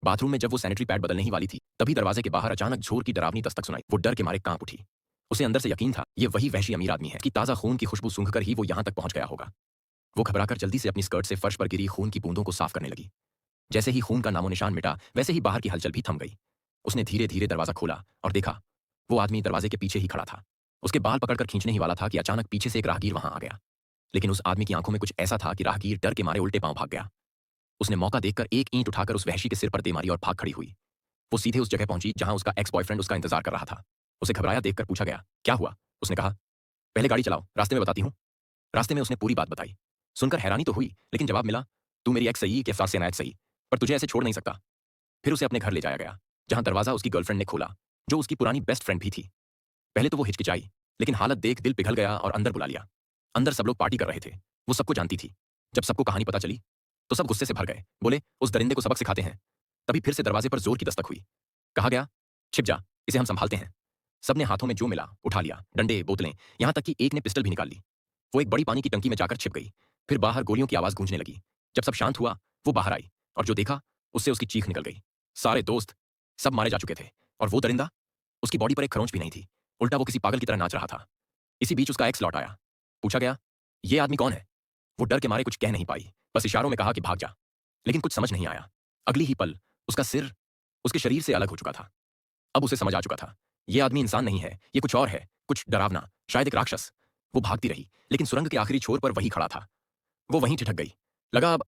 Bathroom में जब वो सैनिटरी पैड बदलने ही वाली थी, तभी दरवाजे के बाहर अचानक झोर की डरावनी दस्तक सुनाई। वो डर के मारे कांप उठी। उसे अंदर से यकीन था, ये वही वहशी अमीर आदमी है कि ताज़ा खून की खुशबू सूंघकर ही वो यहाँ तक पहुंच गया होगा। वो घबराकर जल्दी से अपनी स्कर्ट से फर्श पर गिरी खून की बूंदों को साफ करने लगी। जैसे ही खून का नामोनिशान मिटा, वैसे ही बाहर की हलचल भी थम गई। उसने धीरे धीरे दरवाजा खोला और देखा, वो आदमी दरवाजे के पीछे ही खड़ा था। उसके बाल पकड़कर खींचने ही वाला था कि अचानक पीछे से एक राहगीर वहां आ गया। लेकिन उस आदमी की आंखों में कुछ ऐसा था कि राहगीर डर के मारे उल्टे पांव भाग गया। उसने मौका देखकर एक ईंट उठाकर उस वहशी के सिर पर दे मारी और भाग खड़ी हुई। वो सीधे उस जगह पहुंची जहां उसका एक्स बॉयफ्रेंड उसका इंतजार कर रहा था। उसे घबराया देखकर पूछा गया, क्या हुआ? उसने कहा, पहले गाड़ी चलाओ, रास्ते में बताती हूँ। रास्ते में उसने पूरी बात बताई। सुनकर हैरानी तो हुई, लेकिन जवाब मिला, तू मेरी एक्स सही कि अफसार से अनायत सही, पर तुझे ऐसे छोड़ नहीं सकता। फिर उसे अपने घर ले जाया गया, जहां दरवाजा उसकी गर्लफ्रेंड ने खोला, जो उसकी पुरानी बेस्ट फ्रेंड भी थी। पहले तो वो हिचकिचाई, लेकिन हालत देख दिल पिघल गया और अंदर बुला लिया। अंदर सब लोग पार्टी कर रहे थे, वो सबको जानती थी। जब सबको कहानी पता चली, तो सब गुस्से से भर गए। बोले, उस दरिंदे को सबक सिखाते हैं। तभी फिर से दरवाजे पर जोर की दस्तक हुई। कहा गया, छिप जा, इसे हम संभालते हैं। सबने हाथों में जो मिला उठा लिया, डंडे, बोतलें, यहां तक कि एक ने पिस्टल भी निकाल ली। वो एक बड़ी पानी की टंकी में जाकर छिप गई। फिर बाहर गोलियों की आवाज गूंजने लगी। जब सब शांत हुआ, वो बाहर आई और जो देखा, उससे उसकी चीख निकल गई। सारे दोस्त सब मारे जा चुके थे और वो दरिंदा, उसकी बॉडी पर एक खरोंच भी नहीं थी। उल्टा वो किसी पागल की तरह नाच रहा था। इसी बीच उसका एक्स लौट आया। पूछा गया, ये आदमी कौन है? वो डर के मारे कुछ कह नहीं पाई, बस इशारों में कहा कि भाग जा। लेकिन कुछ समझ नहीं आया। अगली ही पल उसका सिर उसके शरीर से अलग हो चुका था। अब उसे समझ आ चुका था, ये आदमी इंसान नहीं है, ये कुछ और है, कुछ डरावना, शायद एक राक्षस। वो भागती रही, लेकिन सुरंग के आखिरी छोर पर वही खड़ा था। वो वहीं ठिठक गई। लगा अब